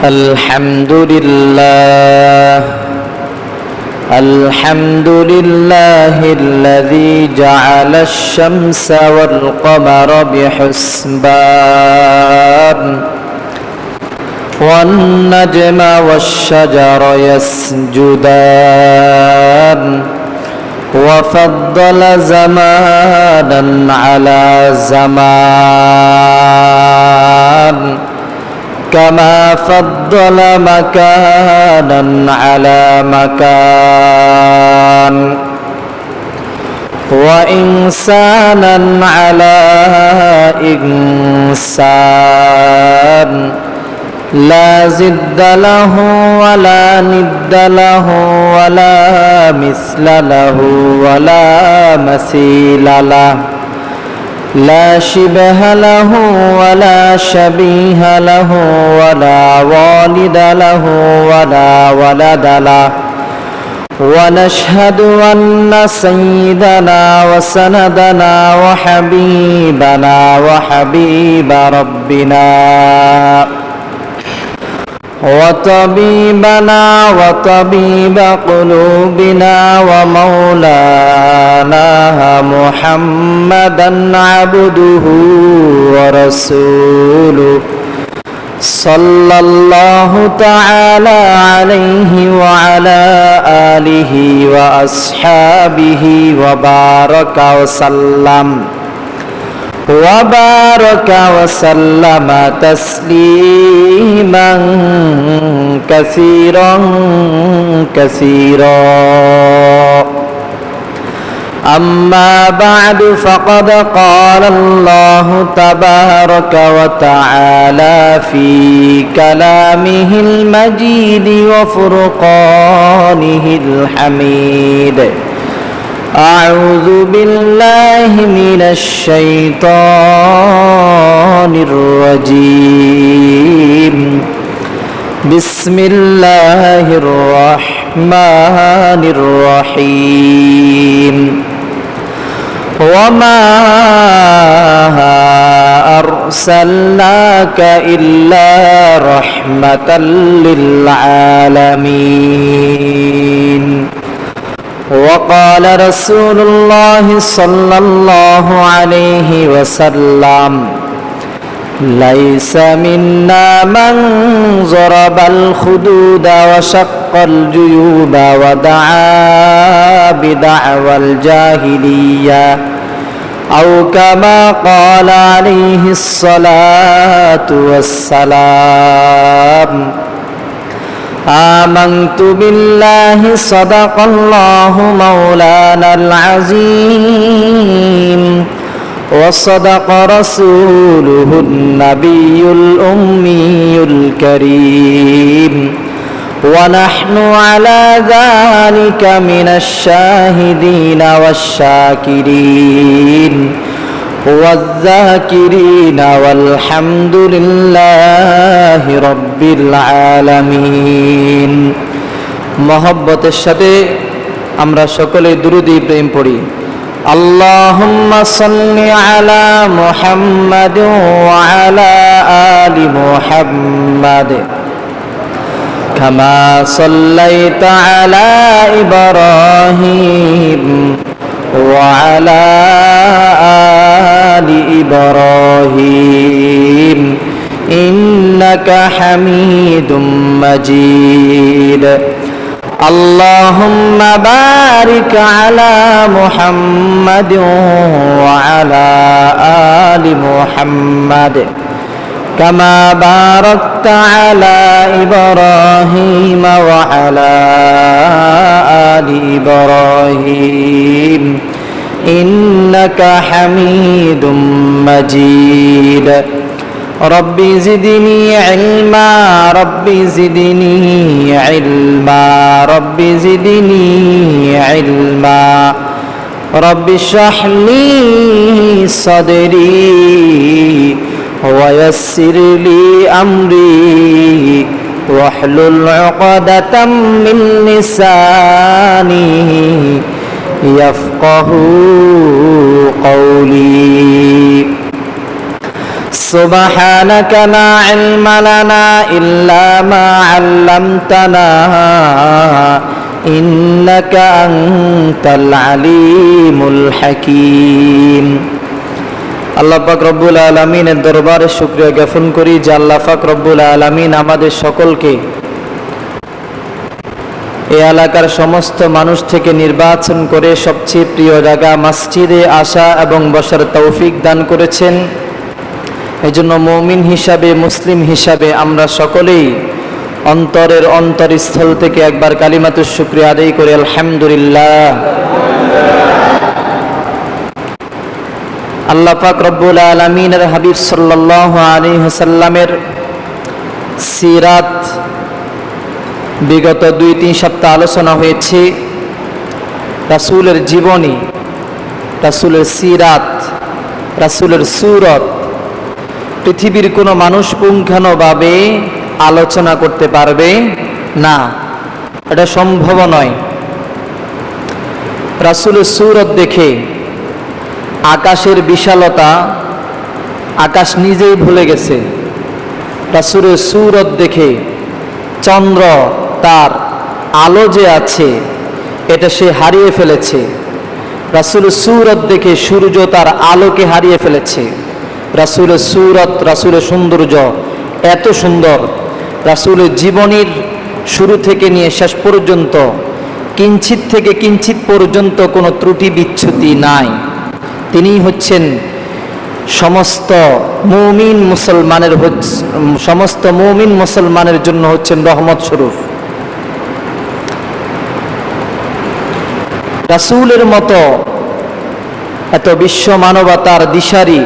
الحمد لله الذي جعل الشمس والقمر بحسبان والنجم والشجر يسجدان وفضل زمانا على زمان كما فضل مكانا على مكان وإنسانا على إنسان لا زد له ولا ند له ولا مثل له ولا مثيل له لا شبه له ولا شبيه له ولا والد له ولا ولد له ونشهد أن سيدنا وسندنا وحبيبنا وحبيب ربنا وطبيبنا وطبيب قلوبنا ومولانا محمدا عبده ورسوله صلى الله تعالى عليه وعلى آله وأصحابه وبارك وسلم تسليما كثيرا أما بعد فقد قال الله تبارك وتعالى في كلامه المجيد وفرقانه الحميد أعوذ بالله من الشيطان الرجيم بسم الله الرحمن الرحيم وما أرسلناك إلا رحمة للعالمين وقال رسول الله صلى الله عليه وسلم ليس منا من ضرب الخدود وشق الجيوب ودعا بدعوى الجاهلية أو كما قال عليه الصلاة والسلام آمنت بالله صدق الله مولانا العظيم وصدق رسوله النبي الأمي الكريم ونحن على ذلك من الشاهدين والشاكرين والذاكرين والحمد لله رب العالمين محبতের সাথে আমরা সকলে দুরূদ ইব্রাহিম পড়ি اللهم صل على محمد وعلى آل محمد كما صليت على إبراهيم وعلى آل إبراهيم إنك حميد مجيد اللهم بارك على محمد وعلى آل محمد كما باركت على إبراهيم وعلى آل إبراهيم إنك حميد مجيد ربي زدني علما ربي زدني علما ربي زدني علما ربي اشرح لي صدري ويسر لي أمري واحلل عقدة من لساني يفقه قولي سبحانك لا علم لنا إلا ما علمتنا إنك أنت العليم الحكيم আল্লাহ পাক রব্বুল আলামিনের দরবারে শুকরিয়া জ্ঞাপন করি যে আল্লাহ পাক রব্বুল আলামিন আমাদের সকলকে এই এলাকার সমস্ত মানুষ থেকে নির্বাচন করে সবচেয়ে প্রিয় জায়গা মসজিদে আসা এবং বসার তৌফিক দান করেছেন। এজন্য মুমিন হিসাবে, মুসলিম হিসাবে আমরা সকলেই অন্তরের অন্তরস্থল থেকে একবার কালিমাতুশ শুকরিয়া আদায় করি আলহামদুলিল্লাহ। আল্লাহ পাক রব্বুল আলামিনের হাবিব সাল্লাল্লাহু আলাইহি ওয়াসাল্লামের সিরাত বিগত 2-3 সপ্তাহ আলোচনা হয়েছে। রাসূলের জীবনী, রাসূলের সিরাত, রাসূলের সুরত পৃথিবীর কোনো মানুষ পুঙ্খানুভাবে আলোচনা করতে পারবে না, এটা সম্ভব নয়। রাসূলের সুরত দেখে আকাশের বিশালতা আকাশ নিজেই ভুলে গেছে। রাসূলের সুরত দেখে চন্দ্র তার আলো যে আছে এটা সে হারিয়ে ফেলেছে। রাসূলের সুরত দেখে সূর্য তার আলোকে হারিয়ে ফেলেছে। রাসূলের সুরত, রাসূলের সৌন্দর্য এত সুন্দর, রাসূলের জীবনীর শুরু থেকে নিয়ে শেষ পর্যন্ত কিঞ্চিত থেকে কিঞ্চিত পর্যন্ত কোনো ত্রুটি বিচ্যুতি নাই। তিনি হচ্ছেন সমস্ত মুমিন মুসলমানের জন্য হচ্ছেন রহমত স্বরূপ। রাসূলের মতো এত বিশ্ব মানবতার দিশারি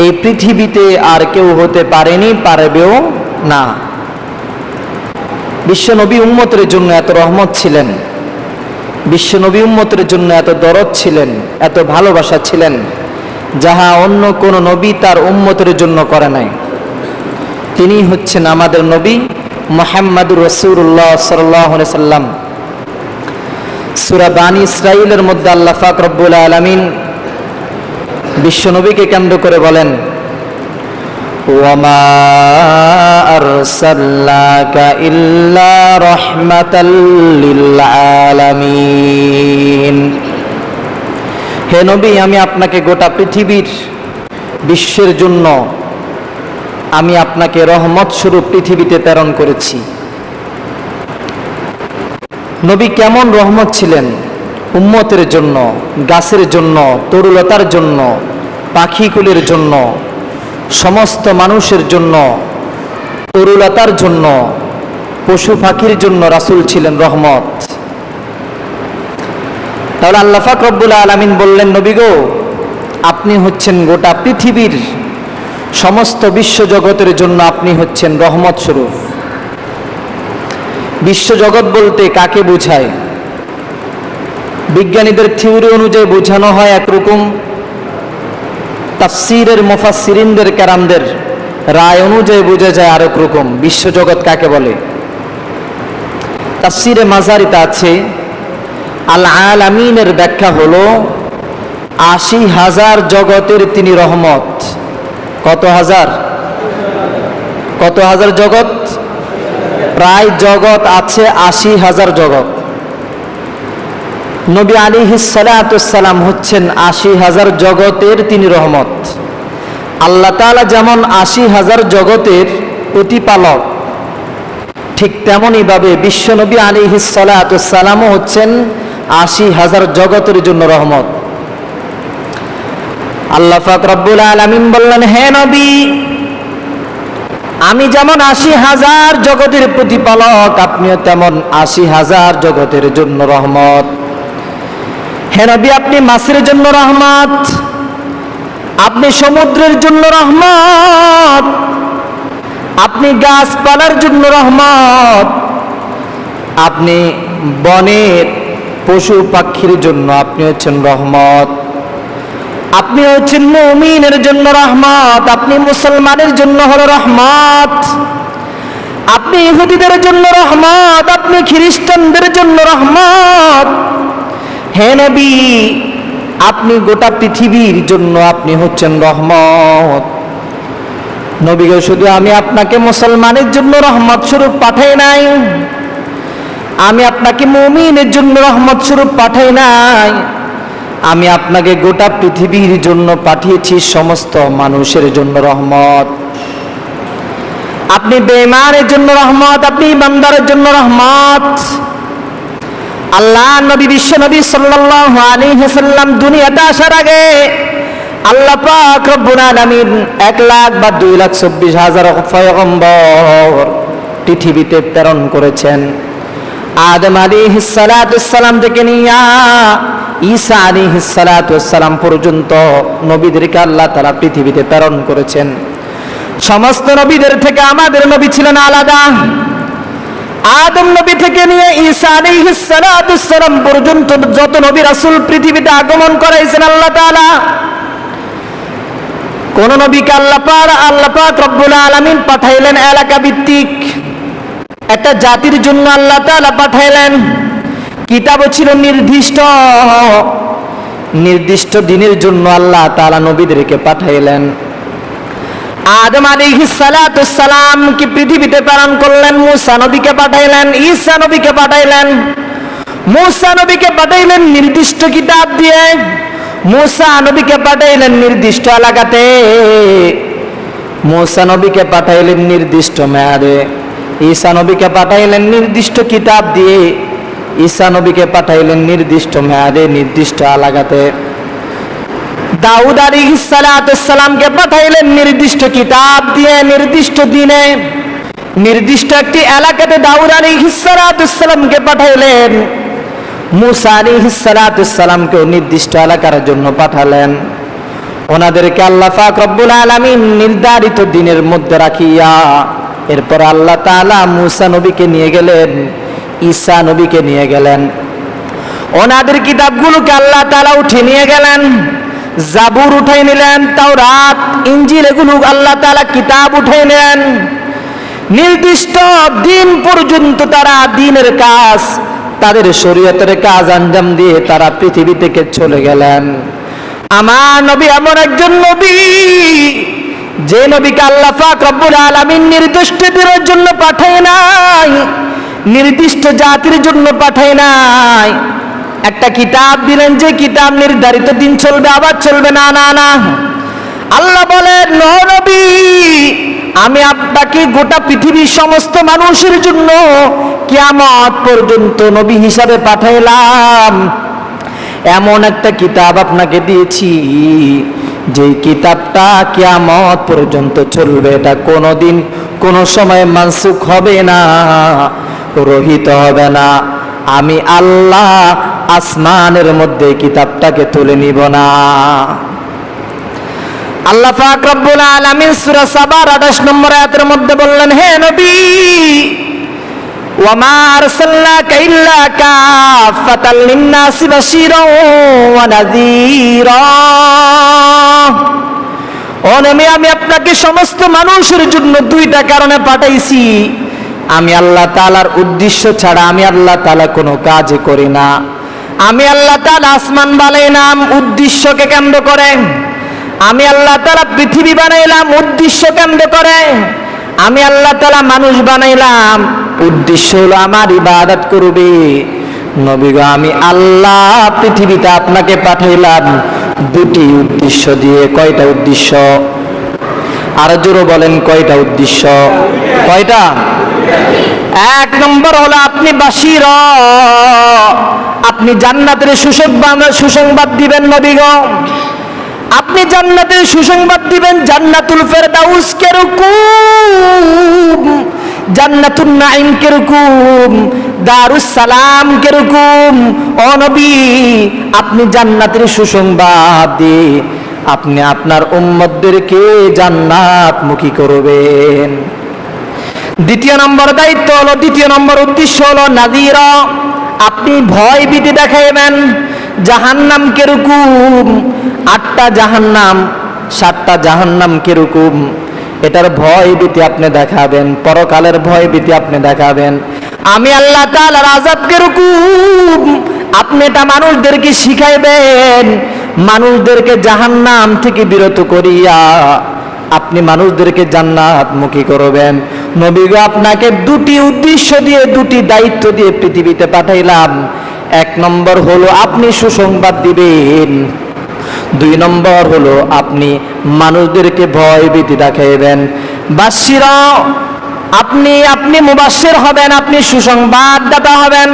এই পৃথিবীতে আর কেউ হতে পারেনি, পারবেও না। বিশ্ব নবী উম্মতের জন্য এত রহমত ছিলেন, বিশ্ব নবী উম্মতের জন্য এত দরদ ছিলেন, এত ভালোবাসা ছিলেন, যাহা অন্য কোন নবী তার উম্মতের জন্য করে নাই। তিনি হচ্ছেন আমাদের নবী মুহাম্মদুর রাসূলুল্লাহ সাল্লাল্লাহু আলাইহি সাল্লাম। সূরা বানী ইসরাঈলের মধ্যে আল্লাহ পাক রব্বুল আলামিন বিশ্ব নবীকে কেন্দ্র করে বলেন, ওয়ামা আরসালনাকা ইল্লা রাহমাতাল লিল আলামিন। হে নবী, আমি আপনাকে গোটা পৃথিবীর বিশ্বের জন্য আমি আপনাকে রহমত স্বরূপ পৃথিবীতে প্রেরণ করেছি। নবী কেমন রহমত ছিলেন? উম্মতের জন্য, গাছের জন্য, তরুলতার জন্য, পাখিকুলের জন্য, সমস্ত মানুষের জন্য, তরুলতার জন্য, পশু পাখির জন্য রাসূল ছিলেন রহমত। তাহলে আল্লাহ পাক রব্বুল আলামিন বললেন, নবী গো, আপনি হচ্ছেন গোটা পৃথিবীর সমস্ত বিশ্বজগতের জন্য আপনি হচ্ছেন রহমত স্বরূপ। বিশ্বজগৎ বলতে কাকে বোঝায়? বিজ্ঞানীদের থিওরি অনুযায়ী বোঝানো হয় একরকম, তাফসীরের মুফাসসিরিনদের কেরামদের রায় অনুযায়ী বোঝা যায় আরেক রকম। বিশ্বজগৎ কাকে বলে? তাফসীরে মাজারিতে আছে, আল আলামিনের ব্যাখ্যা হলো ৮০,০০০ জগতের তিনি রহমত। কত হাজার? কত হাজার জগৎ? প্রায় জগৎ আছে ৮০,০০০ জগৎ। নবী আলাইহিস সালাতুস সালাম হচ্ছেন ৮০,০০০ জগতের তিনি রহমত। আল্লাহ তাআলা যেমন ৮০,০০০ জগতের প্রতিপালক, ঠিক তেমনই ভাবে বিশ্বনবী আলাইহিস সালাতুস সালামও হচ্ছেন ৮০,০০০ জগতের জন্য রহমত। আল্লাহ পাক রব্বুল আলামিন বললেন, হে নবী, আমি যেমন ৮০,০০০ জগতের প্রতিপালক, আপনিও তেমন ৮০,০০০ জগতের জন্য রহমত। হে নবী, আপনি মাছের জন্য রহমত, আপনি সমুদ্রের জন্য রহমত, আপনি গাছপালার জন্য রহমত, আপনি বনের পশু পাখির জন্য আপনি হচ্ছেন রহমত, আপনি হচ্ছেন মুমিনের জন্য রহমত, আপনি মুসলমানের জন্য হলো রহমত, আপনি ইহুদিদের জন্য রহমত, আপনি খ্রিস্টানদের জন্য রহমত। হে নবী, আপনি গোটা পৃথিবীর জন্য আপনি হচ্ছেন রহমত। নবী গো, শুধু আমি আপনাকে মুসলমানের জন্য রহমত স্বরূপ পাঠাই নাই, আমি আপনাকে মুমিনের জন্য রহমত স্বরূপ পাঠাই নাই, আমি আপনাকে গোটা পৃথিবীর জন্য পাঠিয়েছি, সমস্ত মানুষের জন্য রহমত। আপনি বেঈমানের জন্য রহমত, আপনি ইমানদারের জন্য রহমত। আল্লাহ নবী, বিশ্ব নবী সাল্লাল্লাহু আলাইহি ওয়াসাল্লাম দুনিয়াতে আসার আগে আল্লাহ পাক রব্বুল আলামিন 1,00,000 বা 2,24,000 পয়গম্বর পৃথিবীতে প্রেরণ করেছেন। আদম আলাইহিস সালাতু ওয়াসসালাম থেকে নিয়ে ঈসা আলাইহিস সালাতু ওয়াসসালাম পর্যন্ত নবীদেরকে আল্লাহ তাআলা পৃথিবীতে প্রেরণ করেছেন। সমস্ত নবীদের থেকে আমাদের নবী ছিলেন আলাদা। আদম নবী থেকে নিয়ে ঈসা আলাইহিস সালাতু ওয়াসসালাম পর্যন্ত যত নবী রাসূল পৃথিবীতে আগমন করাইছেন আল্লাহ তাআলা, কোন নবীকে আল্লাহ পাক রব্বুল আলামিন পাঠাইলেন এলাকা ভিত্তিক, একটা জাতির জন্য আল্লাহ তাআলা পাঠাইলেন। কিতাবও ছিল নির্দিষ্ট দিনের জন্য আল্লাহ তাআলা নবীদেরকে পাঠাইলেন। আদম আলাইহিস সালাতু ওয়াসসালাম কি পৃথিবীতে প্রেরণ করলেন, মূসা নবীকে পাঠাইলেন, ঈসা নবীকে পাঠাইলেন। মূসা নবীকে পাঠাইলেন নির্দিষ্ট কিতাব দিয়ে, মূসা নবীকে পাঠাইলেন নির্দিষ্ট এলাকাতে, মূসা নবীকে পাঠাইলেন নির্দিষ্ট মেয়াদে, ঈসা নবীকে পাঠাইলেন নির্দিষ্ট কিতাব দিয়ে, ঈসা নবীকে পাঠাইলেন নির্দিষ্ট মেয়াদে, নির্দিষ্ট এলাকাতে। দাউদ আলাইহিস সালাতু ওয়াসসালামকে পাঠাইলেন নির্দিষ্ট কিতাব দিয়ে, নির্দিষ্ট দিনে, নির্দিষ্ট একটি এলাকাতে দাউদ আলাইহিস সালাতু ওয়াসসালামকে পাঠাইলেন। মূসা আলাইহিস সালাতু ওয়াসসালামকেও নির্দিষ্ট এলাকার জন্য পাঠালেন। ওনাদেরকে আল্লাহ পাক রব্বুল আলামিন নির্ধারিত দিনের মধ্যে রাখিয়া এরপর আল্লাহ তাআলা মূসা নবীকে নিয়ে গেলেন, ঈসা নবীকে নিয়ে গেলেন। ওনাদের কিতাবগুলোকে আল্লাহ তাআলা উঠে নিয়ে গেলেন, জাবুর উঠাই নিলেন, তাওরাত, ইনজিল এগুলো আল্লাহ তাআলা কিতাব উঠাই নিলেন। নির্দিষ্ট দিন পর্যন্ত তারা দ্বীনের কাজ, তাদের শরীয়তের কাজ আঞ্জাম দিয়ে তারা পৃথিবী থেকে চলে গেলেন। আমার নবী এমন একজন নবী, যে নবীকে আল্লাহ পাক রব্বুল আলামিন নির্দিষ্ট দিনের জন্য পাঠায় নাই, নির্দিষ্ট জাতির জন্য পাঠায় নাই। একটা কিতাব দিলেন, যে কিতাব নির্ধারিত দিন চলবে, আবার চলবে না। না না, আল্লাহ বলেন নবী, আমি আপনাকে গোটা পৃথিবীর সমস্ত মানুষের জন্য কিয়ামত পর্যন্ত নবী হিসাবে পাঠাইলাম। এমন একটা কিতাব আপনাকে দিয়েছি, যে কিতাবটা কিয়ামত পর্যন্ত চলবে, এটা কোনোদিন কোনো সময় মানসুখ হবে না, রহিত হবে না। আমি আল্লাহ আসমানের মধ্যে কিতাবটাকে তুলে নিব না। আল্লাহ পাক রব্বুল আলামিন সূরা সাবার 28 নম্বর আয়াতের মধ্যে বললেন, হে নবী, ওয়া মা আরসালনাকা ইল্লা কাফাতাল লিন-নাসি বাশীরাও ওয়া নাযীরা। ও নবী, আমি আপনাকে সমস্ত মানুষের জন্য দুইটা কারণে পাঠাইছি। আমি আল্লাহ তাআলার উদ্দেশ্য ছাড়া আমি আল্লাহ তাআলা কোনো কাজ করি না। আমি আল্লাহ তাআলা আসমান বানাইলাম উদ্দেশ্যকে কেন্দ্র করে, আমি আল্লাহ তাআলা পৃথিবী বানাইলাম উদ্দেশ্য কেন্দ্র করে, আমি আল্লাহ তাআলা মানুষ বানাইলাম উদ্দেশ্য হলো আমার ইবাদত করবে। নবী গো, আমি আল্লাহ পৃথিবীতে আপনাকে পাঠাইলাম দুটি উদ্দেশ্য দিয়ে। কয়টা উদ্দেশ্য? আর জোরে বলেন, কয়টা উদ্দেশ্য? কয়টা? এক নম্বর হলো আপনি বাশীর, আপনি জান্নাতের সুসংবাদ দিবেন। নবী গো, আপনি জান্নাতের সুসংবাদ দিবেন। জান্নাতুল ফেরদাউস কিরকম, জান্নাতুন নাঈম কিরকম, দারুস সালাম কিরকম। ও নবী, আপনি জান্নাতের সুসংবাদ দিয়ে আপনি আপনার উম্মতদেরকে জান্নাতমুখী করবেন। দ্বিতীয় নম্বর দায়িত্ব হলো, দ্বিতীয় নম্বর উদ্দেশ্য হলো নাযীরা, আপনি ভয় ভীতি দেখাইবেন। জাহান্নাম কিরকম, 8টা জাহান্নাম, 7টা জাহান্নাম কিরকম, এটার ভয় ভীতি আপনি দেখাবেন, পরকালের ভয় ভীতি আপনি দেখাবেন। আমি আল্লাহ তাআলার আযাব কিরকম, আপনি এটা মানুষদেরকে শিখাইবেন। মানুষদেরকে জাহান্নাম থেকে বিরত করিয়া আপনি মানুষদেরকে জান্নাতমুখী করবেন। নবী গো, আপনাকে দুটি উদ্দেশ্য দিয়ে, দুটি দায়িত্ব দিয়ে পৃথিবীতে পাঠাইলাম। এক নম্বর হলো আপনি সুসংবাদ দিবেন, দুই নম্বর হলো আপনি মানুষদেরকে ভয় ভীতি দেখাইবেন। বাশিরা, আপনি মুবাশশির হবেন, আপনি সুসংবাদদাতা হবেন।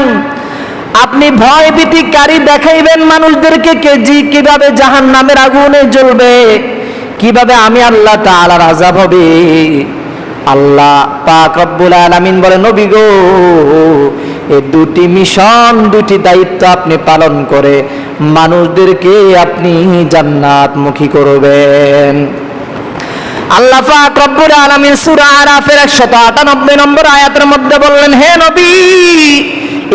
আপনি ভয় ভীতিকারী দেখাইবেন মানুষদেরকে, কিভাবে জাহান্নামের আগুনে জ্বলবে, কিভাবে আমি আল্লাহ তাআলার আযাব হবে। আল্লাহ পাক রব্বুল আলামিন বলে, নবী গো, এই দুটি মিশন, দুটি দায়িত্ব আপনি পালন করে মানুষদেরকে আপনি জান্নাতমুখী করবেন। আল্লাহ পাক রব্বুল আলামিন সূরা আরাফের 198 নম্বর আয়াতের মধ্যে বললেন, হে নবী,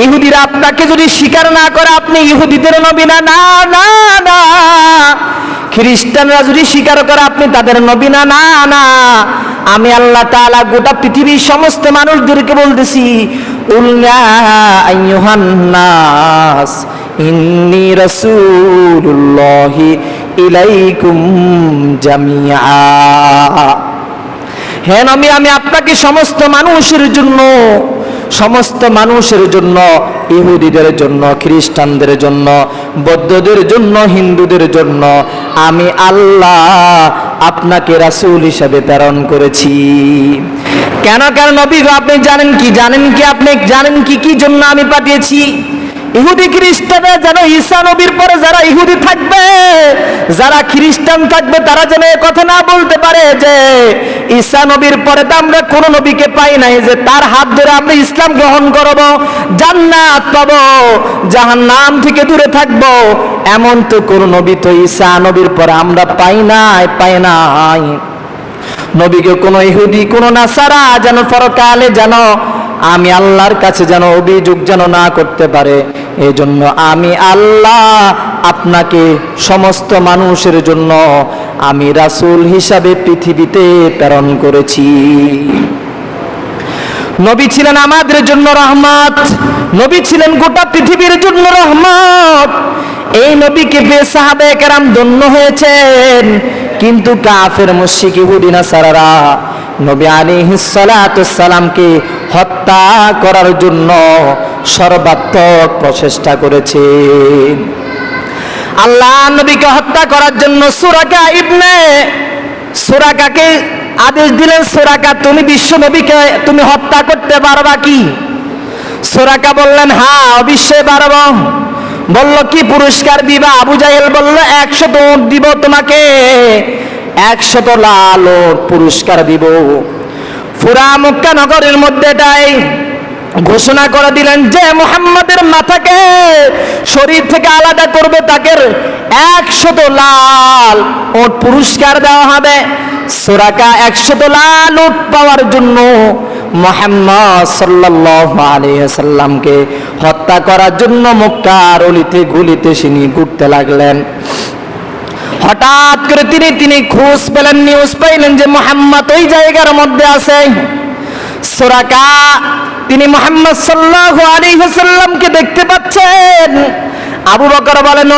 ইহুদিরা আপনাকে যদি স্বীকার না করে আপনি ইহুদিদের নবী না। না না না, খ্রিস্টানরা যদি স্বীকার করে আপনি তাদের নবী না। না না, আমি আল্লাহ তাআলা গোটা পৃথিবীর সমস্ত মানুষদেরকে বলতেছি, উল্লা আইয়ুহান নাস ইন্নী রাসূলুল্লাহি ইলাইকুম জামিআ। হে নবী, আমি আপনাকে সমস্ত মানুষের জন্য, ইহুদিদের জন্য, খ্রিস্টানদের জন্য, বৌদ্ধদের জন্য, হিন্দুদের জন্য আমি আল্লাহ আপনাকে রাসূল হিসেবে প্রেরণ করেছি। কেন নবী গো, আপনি জানেন কি জন্য আমি পাঠিয়েছি? ইহুদি খ্রিস্টানরা যেন ঈসা নবীর পরে যারা ইহুদি থাকবে, যারা খ্রিস্টান থাকবে, তারা যেন এই কথা না বলতে পারে যে ঈসা নবীর পরে তো আমরা কোন নবীকে পাই নাই, যে তার হাত ধরে আমরা ইসলাম গ্রহণ করব, জান্নাত পাবো, জাহান্নাম থেকে দূরে থাকবো। এমন তো কোন নবী তো ঈসা নবীর পরে আমরা পাই নাই। নবীকে কোন ইহুদি, কোন নাসারা যেন পরকালে যেন আমি আল্লাহর কাছে যেন অভিযোগ যেন না করতে পারে, এই জন্য আমি আল্লাহ আপনাকে সমস্ত মানুষের জন্য আমি রাসূল হিসাবে পৃথিবীতে প্রেরণ করেছি। নবী ছিলেন আমাদের জন্য রহমত, নবী ছিলেন গোটা পৃথিবীর জন্য রহমত। এই নবীকে পেয়ে সাহাবায়ে কেরাম ধন্য হয়েছেন, কিন্তু কাফের মুশরিক ইহুদি নাসারারা নবী আলাইহিস সালাতুস সালামকে হত্যা করার জন্য সর্বাত্মক প্রচেষ্টা করেছে। আল্লাহ নবীকে হত্যা করার জন্য সুরাকাকে আদেশ দিলেন, সুরাকা, তুমি বিশ্ব নবীকে তুমি হত্যা করতে পারবা কি? সুরাকা বললেন, হ্যাঁ অবশ্যই পারব। বলল, কি পুরস্কার দিবা? আবু জাহেল বলল, 100 উট দিব তোমাকে, 100 লাল উট পুরস্কার দিব। পুরা মক্কা নগরের মধ্যে এটাই ঘোষণা করে দিলেন যে মুহাম্মাদের মাথাকে শরীর থেকে আলাদা করবে তাকে 100 লাল উট পুরস্কার দেওয়া হবে। সুরাকা 100 লাল উট পাওয়ার জন্য মুহাম্মদ সাল্লাল্লাহু আলাইহি ওয়াসাল্লামকে হত্যা করার জন্য মক্কার অলিতে গলিতে তিনি ঘুরতে লাগলেন। হঠাৎ করে তিনি খোঁজ পেলেন, নিউজ পাইলেন যে মুহাম্মদ ওই জায়গার মধ্যে আছে। সুরাকা তিনি মুহাম্মদ সাল্লাল্লাহু আলাইহি ওয়াসাল্লামকে দেখতে পাচ্ছেন। আবু বকর বলেন,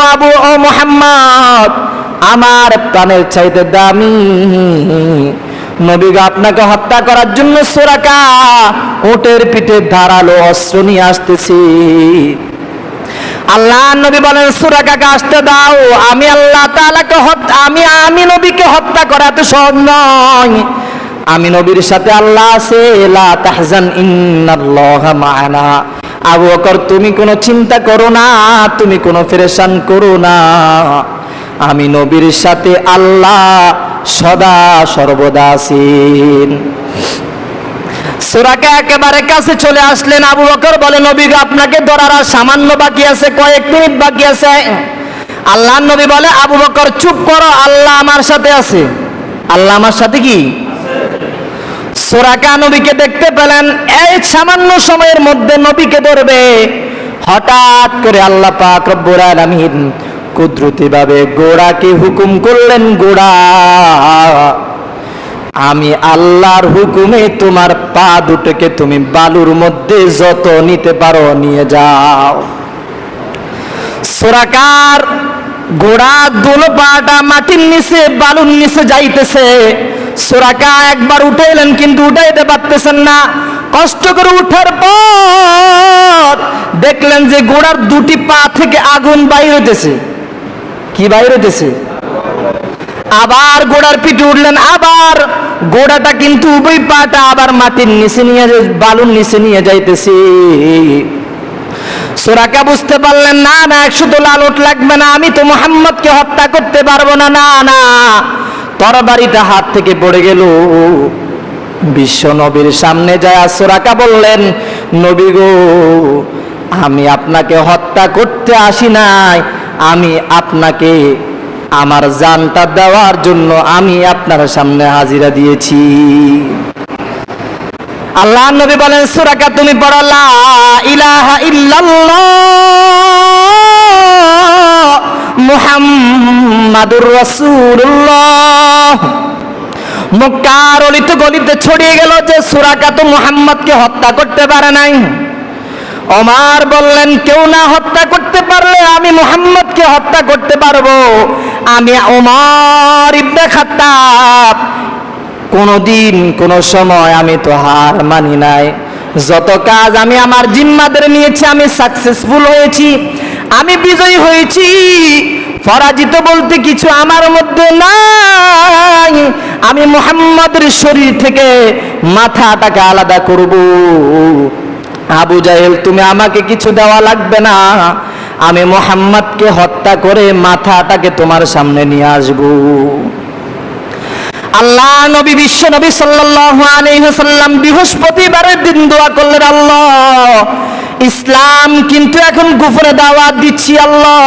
ও মুহাম্মদ, আমার প্রাণের চাইতে দামি নবী গো, আপনাকে হত্যা করার জন্য সুরাকা উটের পিঠে ধারালো অস্ত্র নিয়ে আসতেছি। আল্লাহ নবী বলেন, সুরাকাকে আসতে দাও, আমি আল্লাহ তাআলাকে আমি নবীকে হত্যা করা এত সহজ নয়। আমি নবীর সাথে আল্লাহ আছে, লা তাহজান ইন্নাল্লাহা মা'ানা। আবু বকর, তুমি কোনো চিন্তা করো না, তুমি কোনো পেরেশান করো না, আমি নবীর সাথে আল্লাহ সদা সর্বদা আছেন। সুরাকা একেবারে কাছে চলে আসলেন। আবু বকর বলে, নবী গো, আপনাকে ধরার আর সামান্য বাকি আছে, কয়েক মিনিট বাকি আছে। আল্লাহর নবী বলে, আবু বকর চুপ করো, আল্লাহ আমার সাথে আছে। আল্লাহ আমার সাথে কি? সুরাকা নবীকে দেখতে পেলেন, এই সামান্য সময়ের মধ্যে নবীকে ধরবে। হঠাৎ করে আল্লাহ পাক রব্বুল আলামিন কুদরতিভাবে ঘোড়াকে হুকুম করলেন, ঘোড়া, আমি আল্লাহর হুকুমে তোমার পা দুটোকে তুমি বালুর মধ্যে যত নিতে পারো নিয়ে যাও। সুরাকার ঘোড়া দুনো পাটা মাটির নিচে বালুর নিচে যাইতেছে। সুরাকা একবার উঠাইলেন কিন্তু উঠাইতে পারতেছেন না। কষ্ট করে উঠার পর দেখলেন যে ঘোড়ার দুটি পা থেকে আগুন বাইর হইতেছে। কি বাইর হইতেছে? আবার ঘোড়ার পিঠে উঠলেন, আবার ঘোড়াটা কিন্তু উভয় পাটা আবার মাটির নিচে নিয়ে, বালুর নিচে নিয়ে যাইতেছে। সুরাকা বুঝতে পারলেন না না, শুধু লালট লাগবে না, আমি তো মুহাম্মদকে হত্যা করতে পারবো না। না না, তরবারিটা হাত থেকে পড়ে গেল। বিশ্ব নবীর সামনে যায় সুরাকা বললেন, নবী গো, আমি আপনাকে হত্যা করতে আসি নাই, আমি আপনাকে আমার জানটা দেওয়ার জন্য আমি আপনার সামনে হাজিরা দিয়েছি। আল্লাহ নবী বলেন, সুরাকা তুমি পড়ো লা ইলাহা ইল্লাল্লাহ মুহাম্মাদুর রাসূলুল্লাহ। মক্কার অলিতে গলিতে ছড়িয়ে গেল যে সুরাকা তো মুহাম্মদকে হত্যা করতে পারে নাই। ওমর বললেন, কেউ না হত্যা করতে পারলে আমি মুহাম্মদকে হত্যা করতে পারবো। আমি ওমর ইবনে খাত্তাব কোনদিন কোন সময় আমি তো হার মানি নাই। যত কাজ আমি আমার জিম্মাদের নিয়েছি আমি সাকসেসফুল হয়েছি, আমি বিজয়ী হয়েছি। পরাজিত বলতে কিছু আমার মধ্যে নাই। আমি মুহাম্মদের শরীর থেকে মাথাটাকে আলাদা করব। আবু জাহেল, তুমি আমাকে কিছু দেওয়া লাগবে না, আমি মুহাম্মদকে হত্যা করে মাথাটাকে তোমার সামনে নিয়ে আসব। আল্লাহ নবী বিশ্ব নবী সাল্লাল্লাহু আলাইহি ওয়াসাল্লাম বৃহস্পতিবারের দিন দোয়া করলেন, আল্লাহ ইসলাম কিন্তু এখন গোপনে দাওয়াত দিচ্ছি, আল্লাহ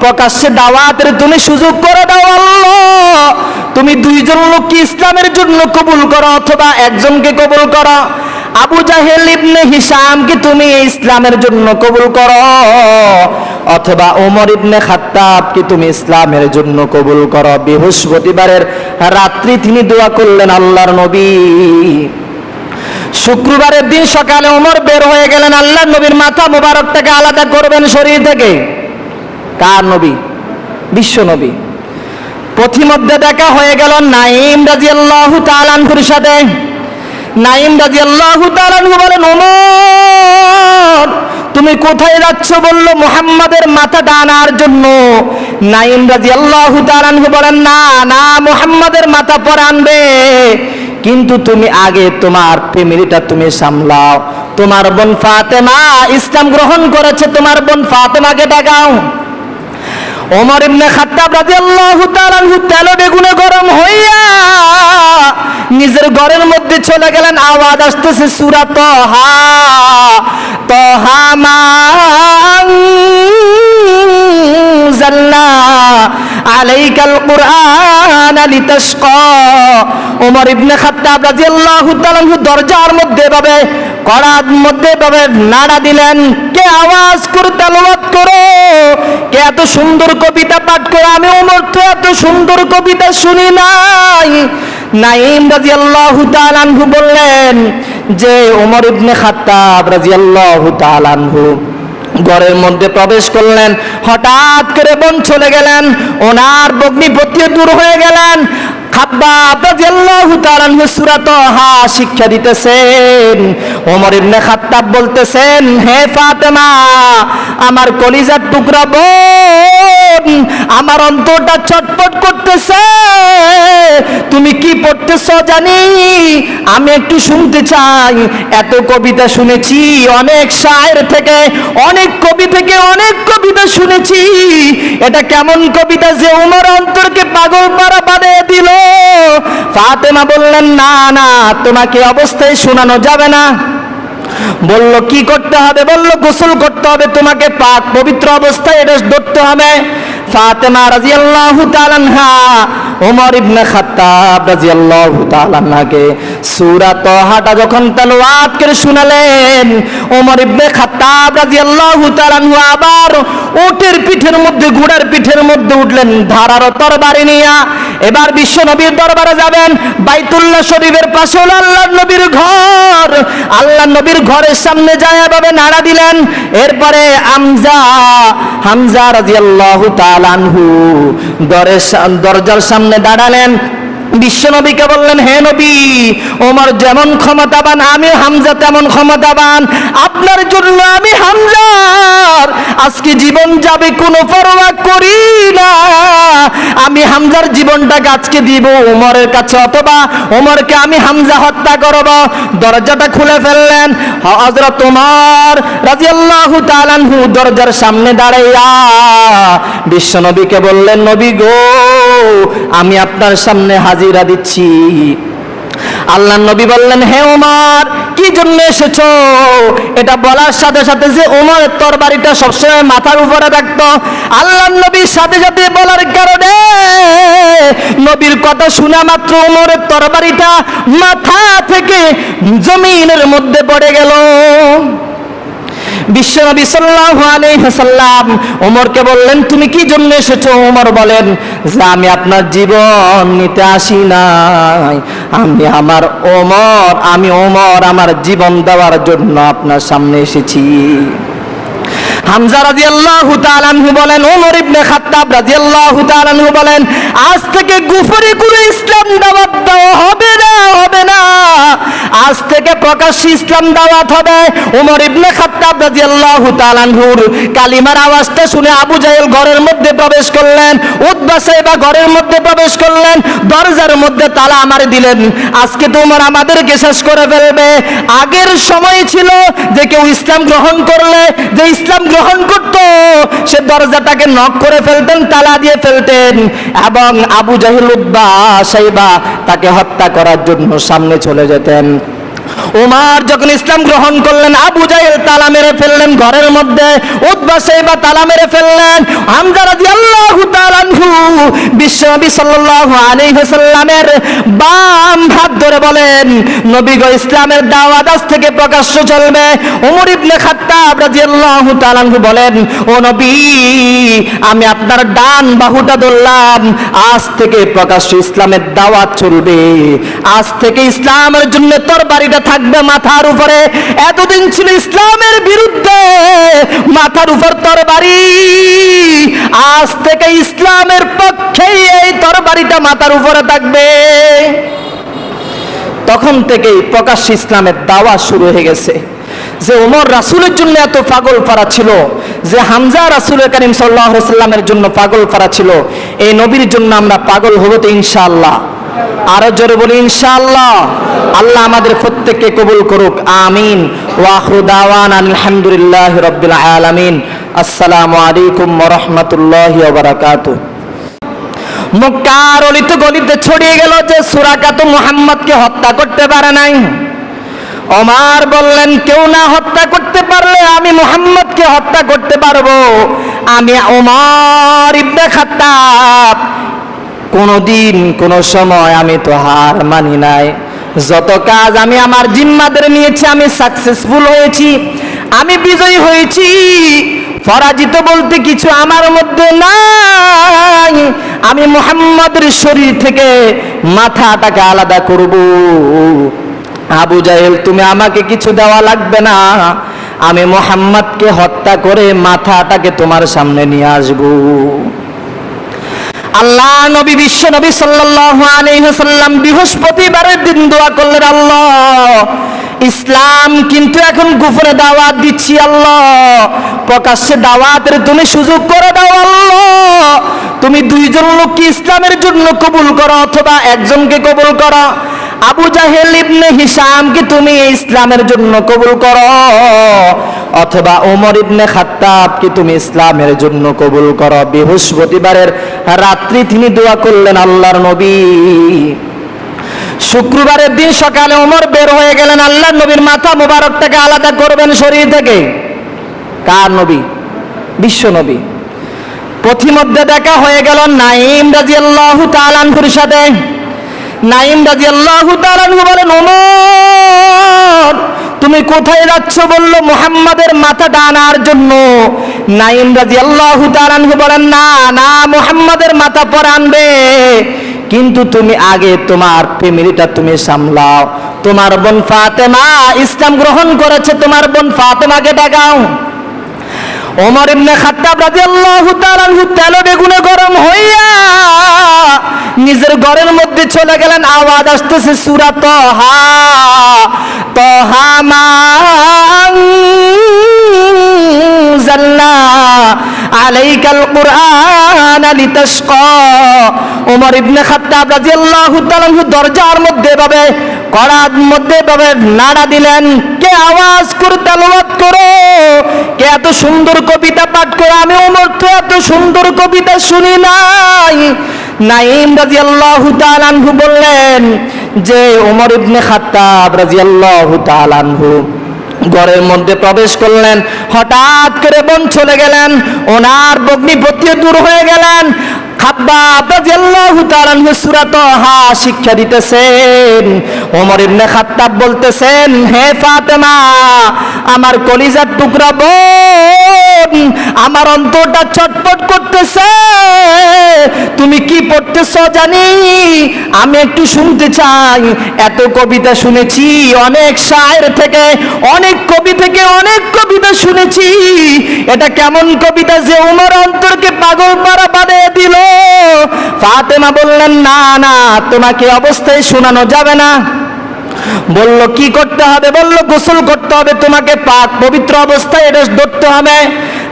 প্রকাশ্যে দাওয়াতের তুমি সুযোগ করে দাও। আল্লাহ তুমি দুইজন লোককে ইসলামের জন্য কবুল করো অথবা একজনকে কবুল করো। আবু জাহেল ইবনে হিশামকে তুমি ইসলামের জন্য কবুল করো অথবা ওমর ইবনে খাত্তাবকে তুমি ইসলামের জন্য কবুল করো। বৃহস্পতিবারের রাত্রি তিনি দোয়া করলেন আল্লাহর নবী। শুক্রবারের দিন সকালে ওমর বের হয়ে গেলেন, আল্লাহর নবীর মাথা মুবারকটাকে আলাদা করবেন শরীর থেকে। কার নবী? বিশ্ব নবী। পথিমধ্যে দেখা হয়ে গেল নাঈম রাদিয়াল্লাহু তাআলা আনহুর সাথে। নাঈম রাদিয়াল্লাহু তাআলা আনহু বলেন, ওমর তুমি কোথায় যাচ্ছ? বলল, মুহাম্মাদের মাথাটা আনার জন্য। নাঈম রাদিয়াল্লাহু তাআলা আনহু বলেন, না না, মুহাম্মাদের মাথা পরে আনবে, কিন্তু তুমি আগে তোমার ফ্যামিলিটা তুমি সামলাও। তোমার বোন ফাতেমা ইসলাম গ্রহণ করেছে, তোমার বোন ফাতেমাকে ডাকাও। ওমর ইবনে খাত্তাব রাদিয়াল্লাহু তাআলা আনহু তেলে বেগুনে গরম হইয়া নিজের ঘরের মধ্যে চলে গেলেন। আওয়াজ আসতেছে সূরা তাহা, তাহা মা আনজালনা আলাইকাল কুরআন লিতাশকা। ওমর ইবনে খাত্তাব রাদিয়াল্লাহু তাআলা আনহু দরজার মধ্যে ভাবে কড়ার মধ্যে ভাবে নাড়া দিলেন, কে আওয়াজ করে তেলাওয়াত করো, কে এত সুন্দর কবিতা পাঠ করে? আমি ওমর তো এত সুন্দর কবিতা শুনি নাই। নাঈম রাদিয়াল্লাহু তাআলা আনহু বললেন যে ওমর ইবনে খাত্তাব রাদিয়াল্লাহু তাআলা আনহু ঘরের মধ্যে প্রবেশ করলেন, হঠাৎ করে বোন চলে গেলেন, ওনার ভগ্নিপতি দূর হয়ে গেলেন। খাব্বাব রাদিয়াল্লাহু তাআলা আনহু সূরা তাহা শিক্ষা দিতেছেন। ওমর ইবনে খাত্তাব বলতেছেন, হে ফাতেমা, আমার কলিজার টুকরা বোন, আমার অন্তরটা ছটফট করতেছে, তুমি কি পড়তেছো জানি, আমি একটু শুনতে চাই। এত কবিতা শুনেছি অনেক শায়ের থেকে, অনেক কবি থেকে অনেক কবিতা শুনেছি, এটা কেমন কবিতা যে ওমর অন্তরকে পাগল পারা বানিয়ে দিল? ফাতেমা বললেন, না না, তোমাকে অবস্থায় শোনানো যাবে না। বলল, কি করতে হবে? বলল, গোসল করতে হবে, তোমাকে পাক পবিত্র অবস্থায় এটা ধরতে হবে। ফাতেমা রাদিয়াল্লাহু তাআলা আনহা ওমর ইবনে খাত্তাব রাদিয়াল্লাহু তাআলা আনহাকে সূরা তাহাটা যখন তেলাওয়াত করে শোনালেন, ওমর ইবনে খাত্তাব রাদিয়াল্লাহু তাআলা আনহু আবার উটের পিঠের মধ্যে, ঘোড়ার পিঠের মধ্যে উঠলেন ধারালো তরবারি নিয়ে। এবার বিশ্ব নবীর দরবারে যাবেন। বাইতুল্লাহ শরীফের পাশে হলো আল্লাহর নবীর ঘর। আল্লাহর নবীর ঘরের সামনে যায় এভাবে নাড়া দিলেন। এরপরে হামজা রাদিয়াল্লাহু তাআলা আনহু দরজার সামনে দাঁড়ালেন। বিশ্বনবীকে বললেন, হে নবী, ওমর যেমন ক্ষমতাবান আমি হামজা তেমন ক্ষমতাবান, আপনার জন্য আমি হামজার আজকে জীবন যাবে কোনো পরোয়া করি না। আমি হামজার জীবনটাকে আজকে দিব ওমরের কাছে, অথবা ওমরকে আমি হামজা হত্যা করব। দরজাটা খুলে ফেললেন। হযরত ওমর রাদিয়াল্লাহু তাআলা আনহু দরজার সামনে দাঁড়াইয়া বিশ্বনবীকে বললেন, নবী গো, আমি আপনার সামনে হাজিরা দিচ্ছি। আল্লাহর নবী বললেন, হে ওমর, কি জন্য এসেছো? এটা বলার সাথে সাথে যে ওমরের তরবারিটা সবসময় মাথার উপরে থাকতো, আল্লাহর নবীর সাথে সাথে বলার কারণে নবীর কথা শোনা মাত্র ওমরের তরবারিটা মাথা থেকে জমিনের মধ্যে পড়ে গেল। বিশ্বনবী সাল্লাল্লাহু আলাইহি ওয়াসাল্লাম ওমরকে বললেন, তুমি কি জন্য এসেছো? ওমর বলেন যে আমি আপনার জীবন নিতে আসি নাই, আমি ওমর আমার জীবন দেওয়ার জন্য আপনার সামনে এসেছি। হামজা রাদিয়াল্লাহু তাআলা আনহু বলেন, ওমর ইবনে খাত্তাব রাদিয়াল্লাহু তাআলা আনহু বলেন, আজ থেকে গোপনে কোনো ইসলাম দাওয়াত দেওয়া হবে না, হবে না। আজ থেকে প্রকাশ্যে ইসলাম দাওয়াত হবে। ওমর ইবনে খাত্তাব রাদিয়াল্লাহু তাআলা আনহুর কালিমার আওয়াজটা শুনে আবু জাহেল ঘরের মধ্যে প্রবেশ করলেন, উতবা সাইবা ঘরের মধ্যে প্রবেশ করলেন, দরজার মধ্যে তালা মারি দিলেন। আজকে তো ওমর আমাদেরকে শেষ করে ফেলবে। আগের সময় ছিল যে কেউ ইসলাম গ্রহণ করলে, যে ইসলাম গ্রহণ করত, সে দরজাটাকে নক করে ফেলতেন, তালা দিয়ে ফেলতেন, এবং আবু জাহেল উতবা সাইবা তাকে হত্যা করার জন্য সামনে চলে যেতেন। ওমর যখন ইসলাম গ্রহণ করলেন, আবু জাহেল তালা মেরে ফেললেন ঘরের মধ্যে, উতবা সাইবা তালা মেরে ফেললেন। হামজা রাদিয়াল্লাহু তাআলা আনহু বিশ্বনবী সাল্লাল্লাহু আলাইহি ওয়াসাল্লামের বাম হাত ধরে বলেন, নবী গো, ইসলামের দাওয়াত আজ থেকে প্রকাশ্য চলবে। ওমর ইবনে খাত্তাব রাদিয়াল্লাহু তাআলা আনহু বলেন, ও নবী, আমি আপনার ডান বাহুটা ধরলাম, আজ থেকে প্রকাশ্য ইসলামের দাওয়াত চলবে। আজ থেকে ইসলামের জন্য তরবারিটা থাকবে মাথার উপরে। এতদিন ছিল ইসলামের বিরুদ্ধে, মাথার উপর তরবারি, আজ থেকে ইসলামের পক্ষে এই তরবারিটা মাথার উপরে থাকবে। তখন থেকেই প্রকাশ্য ইসলামের দাওয়া শুরু হয়ে গেছে। যে ওমর রাসূলের জন্য এত পাগল পারা ছিল, যে হামজা রাসূল করিম সাল্লাল্লাহু আলাইহি ওয়াসাল্লামের জন্য পাগল পারা ছিল, এই নবীর জন্য আমরা পাগল হব তো ইনশাআল্লাহ। আরো জোরে বলি ইনশাআল্লাহ। আল্লাহ আমাদের প্রত্যেককে কবুল করুক, আমিন। ওয়া আখিরু দাওয়ানা আলহামদুলিল্লাহি রাব্বিল আলামিন। আসসালামু আলাইকুম ওয়া রাহমাতুল্লাহি ওয়া বারাকাতুহু। মক্কার অলিতে গলিতে ছড়িয়ে গেল যে সুরাকা তো মুহাম্মদকে হত্যা করতে পারে নাই। ওমর বললেন, কেউ না হত্যা করতে পারলে আমি মুহাম্মদকে হত্যা করতে পারবো। আমি ওমর ইবনে খাত্তাব কোনদিন কোন সময় আমি তো হার মানি নাই। যত কাজ আমি আমার জিম্মাদারে নিয়েছি, আমি সাকসেসফুল হয়েছি, আমি বিজয়ী হয়েছি। পরাজিত বলতে কিছু আমার মধ্যে নাই। আমি মুহাম্মদের শরীর থেকে মাথাটাকে আলাদা করব। আবু জাহেল, তুমি আমাকে কিছু দেওয়া লাগবে না, আমি মুহাম্মদকে হত্যা করে মাথাটাকে তোমার সামনে নিয়ে আসব। আল্লাহ নবী বিশ্ব নবী সাল্লাল্লাহু আলাইহি ওয়াসাল্লাম বৃহস্পতিবারের দিন দোয়া করলেন, আল্লাহ, ইসলাম কিন্তু এখন গোপনে দাওয়াত দিচ্ছি, আল্লাহ প্রকাশ্যে দাওয়াতের তুমি সুযোগ করে দাও, আল্লাহ তুমি দুইজন লোককে ইসলামের জন্য কবুল করো, অথবা একজনকে কবুল করো। আবু জাহেল ইবনে হিশামকে তুমি ইসলামের জন্য কবুল করো, অথবা ওমর ইবনে খাত্তাবকে তুমি ইসলামের জন্য কবুল করো। বৃহস্পতিবারের রাত্রি তিনি দোয়া করলেন আল্লাহর নবী। শুক্রবারের দিন সকালে ওমর বের হয়ে গেলেন, আল্লাহর নবীর মাথা মোবারকটাকে আলাদা করবেন শরীর থেকে। কার নবী? বিশ্ব নবী। পথিমধ্যে দেখা হয়ে গেল নাঈম রাদিয়াল্লাহু তাআলা আনহুর সাথে। নাঈম রাদিয়াল্লাহু তাআলা আনহু বলেন, ওমর তুমি কোথায় যাচ্ছ? বলল, মুহাম্মাদের মাথাটা আনার জন্য। নাঈম রাদিয়াল্লাহু তাআলা আনহু বলেন, না না, মুহাম্মাদের মাথা পরে আনবে, কিন্তু তুমি আগে তোমার ফ্যামিলিটা তুমি সামলাও। তোমার বোন ফাতেমা ইসলাম গ্রহণ করেছে, তোমার বোন ফাতেমাকে ডাকাও। ওমর ইবনে খাত্তাব রাদিয়াল্লাহু তাআলা আনহু তেল বেগুনে গরম হইয়া নিজের ঘরের মধ্যে চলে গেলেন। আওয়াজ আসতেছে সূরা তাহা, তাহা মা আনজালনা আলাইকাল কুরআন লিতাশকা। ওমর ইবনে খাত্তাব রাদিয়াল্লাহু তাআলা আনহু দরজার মধ্যে ভাবে কড়ার মধ্যে ভাবে নাড়া দিলেন, কে আওয়াজ করে তেলাওয়াত করো, কে এত সুন্দর কবিতা পাঠ করে, আমি ওমর তো এত সুন্দর কবিতা শুনি নাই। নাঈম রাদিয়াল্লাহু তাআলা আনহু বললেন যে ওমর ইবনে খাত্তাব রাদিয়াল্লাহু তাআলা আনহু ঘরের মধ্যে প্রবেশ করলেন, হঠাৎ করে বোন চলে গেলেন, ওনার ভগ্নিপতি দূর হয়ে গেলেন। খাব্বাব রাদিয়াল্লাহু তাআলা আনহু সূরা তাহা শিক্ষা দিতেছেন। ওমর ইবনে খাত্তাব বলতেছেন, হে ফাতেমা, আমার কলিজার টুকরা বোন, আমার অন্তরটা ছটফট করতেছে, তুমি কি পড়তেছো জানি, আমি একটু শুনতে চাই। এত কবিতা শুনেছি অনেক শায়ের থেকে, অনেক কবি থেকে অনেক কবিতা শুনেছি, এটা কেমন কবিতা যে ওমর অন্তরকে পাগল পারা বানিয়ে দিল। ফাতেমা বললেন, না না, তোমাকে অবস্থায় শোনানো যাবে না। বলল কি করতে হবে? বলল গোসল করতে হবে, তোমাকে পাক পবিত্র অবস্থায় এটা ধরতে হবে।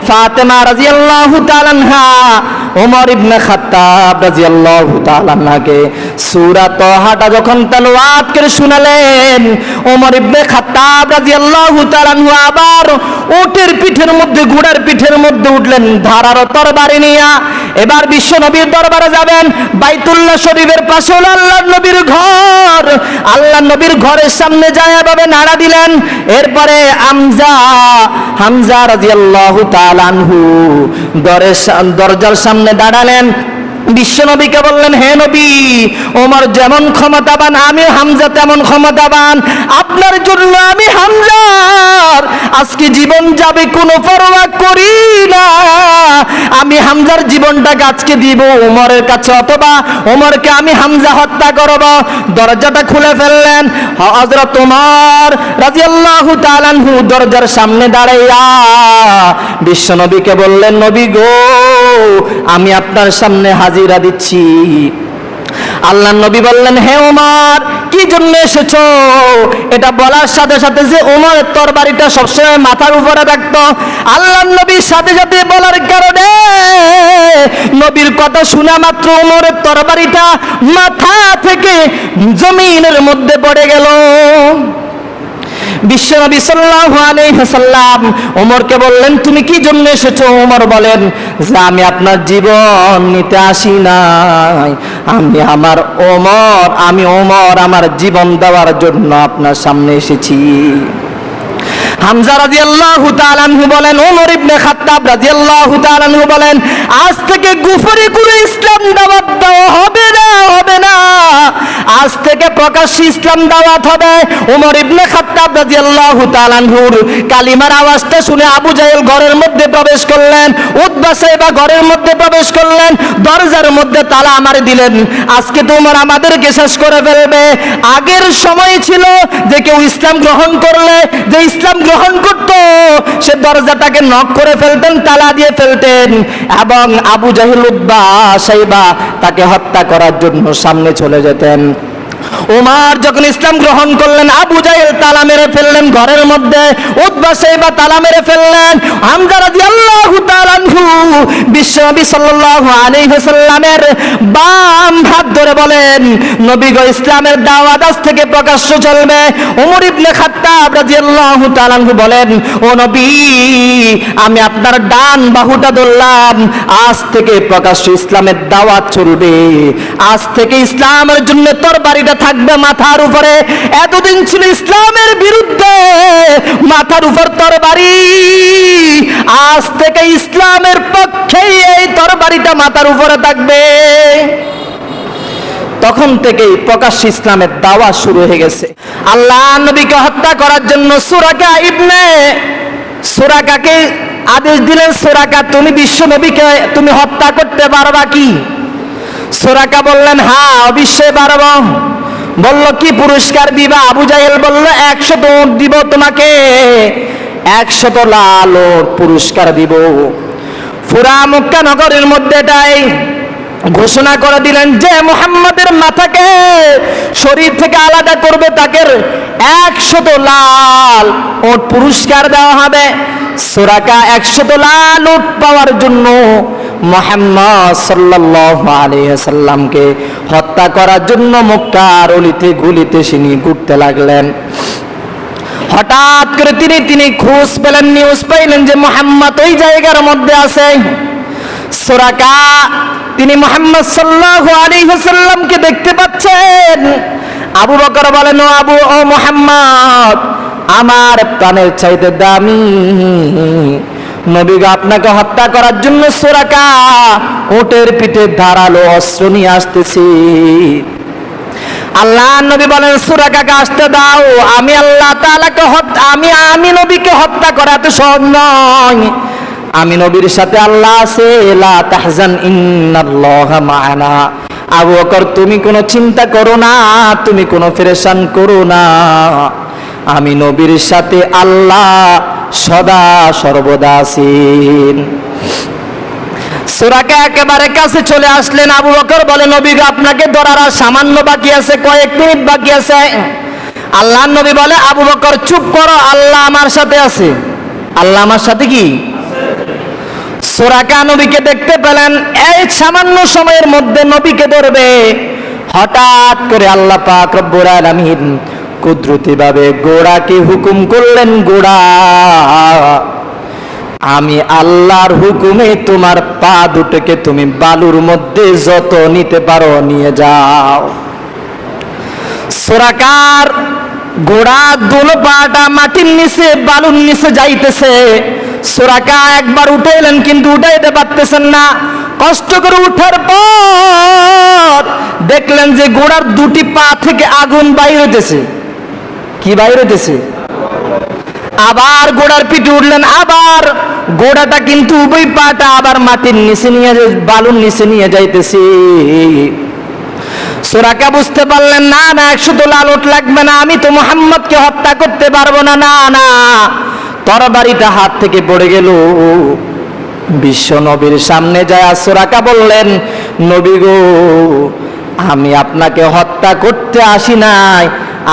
ফাতেমা রাদিয়াল্লাহু তাআলা আনহা ওমর ইবনে খাত্তাব রাদিয়াল্লাহু তাআলা আনহাকে সূরা তাহাটা যখন তেলাওয়াত করে শোনালেন, ওমর ইবনে খাত্তাব রাদিয়াল্লাহু তাআলা আনহু আবার উটের পিঠের মধ্যে, ঘোড়ার পিঠের মধ্যে উঠলেন, ধারালো তরবারি নিয়ে। এবার বিশ্ব নবীর দরবারে যাবেন। বাইতুল্লাহ শরীফের পাশে হলো আল্লাহর নবীর ঘর, আল্লাহর নবীর ঘরের সামনে যায় এভাবে নাড়া দিলেন। এরপরে হামজা রাদিয়াল্লাহু তাআলা আনহু দরজার সামনে দাঁড়ালেন। বিশ্বনবীকে বললেন, হে নবী, ওমর যেমন ক্ষমতাবান আমি হামজা তেমন ক্ষমতাবান, আপনার জন্য আমি হামজার আজকে জীবন যাবে কোনো পরোয়া করি না, আমি হামজার জীবনটাকে আজকে দিব ওমরের কাছে, অথবা ওমরকে আমি হামজা হত্যা করব। দরজাটা খুলে ফেললেন। হযরত ওমর রাদিয়াল্লাহু তাআলা আনহু দরজার সামনে দাঁড়াইয়া বিশ্বনবীকে বললেন, নবী গো, আমি আপনার সামনে হাজিরা দিচ্ছি। আল্লাহ নবী বললেন, হে ওমর, কি জন্য এসেছো? এটা বলার সাথে সাথে যে ওমরের তরবারিটা সবসময় মাথার উপরে থাকতো, আল্লাহ নবীর সাথে সাথে বলার কারণে নবীর কথা শোনা মাত্র ওমরের তরবারিটা মাথা থেকে জমিনের মধ্যে পড়ে গেল। বিশ্বনবী সাল্লাল্লাহু আলাইহি ওয়াসাল্লাম ওমরকে বললেন, তুমি কি জন্য এসেছো? ওমর বলেন যে আমি আপনার জীবন নিতে আসি নাই, আমি ওমর আমার জীবন দেওয়ার জন্য আপনার সামনে এসেছি। হামজা রাদিয়াল্লাহু তাআলা আনহু বলেন, ওমর ইবনে খাত্তাব রাদিয়াল্লাহু তাআলা আনহু বলেন, আজ থেকে গোপনে কোনো ইসলাম দাওয়াত দেওয়া হবে না, হবে না, আজ থেকে প্রকাশ্যে ইসলাম দাওয়াত হবে। ওমর ইবনে খাত্তাব রাদিয়াল্লাহু তাআলা আনহুর কালিমার আওয়াজটা শুনে আবু জাহেল ঘরের মধ্যে প্রবেশ করলেন, উতবা সাইবা ঘরের মধ্যে প্রবেশ করলেন, দরজার মধ্যে তালা মারি দিলেন। আজকে তো ওমর আমাদেরকে শেষ করে ফেলবে। আগের সময় ছিল যে কেউ ইসলাম গ্রহণ করলে, যে ইসলাম গ্রহণ করত, সে দরজাটাকে নক করে ফেলতেন, তালা দিয়ে ফেলতেন, এবং আবু জাহেল উতবা সাইবা তাকে হত্যা করার জন্য সামনে চলে যেতেন। ওমর যখন ইসলাম গ্রহণ করলেন, আবু জাহেল তালা মেরে ফেললেন ঘরের মধ্যে, উতবা সাইবা তালা মেরে ফেললেন। হামজা রাদিয়াল্লাহু তাআলা আনহু বিশ্বনবী সাল্লাল্লাহু আলাইহি ওয়াসাল্লামের বাম হাত ধরে বলেন, নবী গো, ইসলামের দাওয়াত আজ থেকে প্রকাশ্য চলবে। ওমর ইবনে খাত্তাব রাদিয়াল্লাহু তাআলা আনহু বলেন, ও নবী, আমি আপনার ডান বাহুটা ধরলাম, আজ থেকে প্রকাশ্য ইসলামের দাওয়াত চলবে, আজ থেকে ইসলামের জন্য তরবারিটা থাকবে মাথার উপরে। এতদিন ছিল ইসলামের বিরুদ্ধে, মাথার উপর তরবারি, আজ থেকে ইসলামের পক্ষে এই তরবারিটা মাথার উপরে থাকবে। তখন থেকেই প্রকাশ্য ইসলামের দাওয়াত শুরু হয়ে গেছে। আল্লাহ নবীকে হত্যা করার জন্য সুরাকাকে আদেশ দিলেন, সুরাকা, তুমি বিশ্ব নবীকে তুমি হত্যা করতে পারবা কি? সুরাকা বললেন, হ্যাঁ, অবশ্যই পারব। বলল, কি পুরস্কার দিবা? আবু জাহেল বলল, 100 উট দিব তোমাকে, 100 লাল উট পুরস্কার দিব। পুরা মক্কা নগরের মধ্যে এটাই ঘোষণা করে দিলেন যে মুহাম্মাদের মাথাকে শরীর থেকে আলাদা করবে তাকে 100 লাল উট পুরস্কার দেওয়া হবে। সুরাকা 100 লাল উট পাওয়ার জন্য মুহাম্মদ সাল্লাল্লাহু আলাইহি ওয়াসাল্লামকে হত্যা করার জন্য মক্কার অলিতে গলিতে তিনি ঘুরতে লাগলেন। হঠাৎ করে তিনি খোঁজ পেলেন, নিউজ পাইলেন যে মুহাম্মদ ওই জায়গার মধ্যে আছে। সুরাকা তিনি মুহাম্মদ সাল্লাল্লাহু আলাইহি ওয়াসাল্লামকে দেখতে পাচ্ছেন। আবু বকর বলেন, ও মুহাম্মদ, আমার প্রাণের চাইতে দামি নবী গো, আপনাকে হত্যা করার জন্য সুরাকা উটের পিঠে ধারালো অস্ত্র নিয়ে আসতেছি। আল্লাহ নবী বলেন, সুরাকাকে আসতে দাও, আমি আল্লাহ তাআলাকে আমি নবীকে হত্যা করা এত সহজ নয়। আমি নবীর সাথে আল্লাহ আছে, লা তাহজান ইন্নাল্লাহা মা'ানা। আবু বকর, তুমি কোনো চিন্তা করো না, তুমি কোনো পেরেশান করো না, আমি নবীর সাথে আল্লাহ সদা সর্বদা আছেন। সুরাকা একেবারে কাছে চলে আসলেন। আবু বকর বলে, নবী গো, আপনাকে ধরার আর সামান্য বাকি আছে, কয়েক মিনিট বাকি আছে। আল্লাহ নবী বলে, আবু বকর চুপ করো, আল্লাহ আমার সাথে আছে। আল্লাহ আমার সাথে কি? সুরাকা নবীকে দেখতে পেলেন, এই সামান্য সময়ের মধ্যে নবীকে ধরবে। হঠাৎ করে আল্লাহ পাক রব্বুল আলামিন কুদরতিভাবে ঘোড়াকে হুকুম করলেন, ঘোড়া, আমি আল্লাহর হুকুমে তোমার পা দুটোকে তুমি বালুর মধ্যে যত নিতে পারো নিয়ে যাও। সুরাকার ঘোড়া দুলো পাটা মাটির নিচে বালুর নিচে যাইতেছে। সুরাকা একবার উঠাইলেন কিন্তু উঠাইতে পারতেছেন না। কষ্ট করে উঠার পর দেখলেন যে ঘোড়ার দুটি পা থেকে আগুন বাইর হইতেছে। কি বাইর হইতেছে? আবার ঘোড়ার পিঠে উঠলেন, আবার ঘোড়াটা কিন্তু উভয় পাটা আবার মাটির নিচে নিয়ে বালুর নিচে নিয়ে যাইতেছে। সুরাকা বুঝতে পারলেন, না 100 লাল উট লাগবে না, আমি তো মুহাম্মদকে হত্যা করতে পারবো না। না, তরবারিটা হাত থেকে পড়ে গেল। বিশ্ব নবীর সামনে যায় সুরাকা বললেন, নবী গো, আমি আপনাকে হত্যা করতে আসি নাই,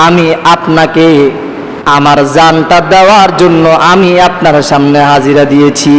আমি আপনাকে আমার জানটা দেওয়ার জন্য আমি আপনার সামনে হাজিরা দিয়েছি।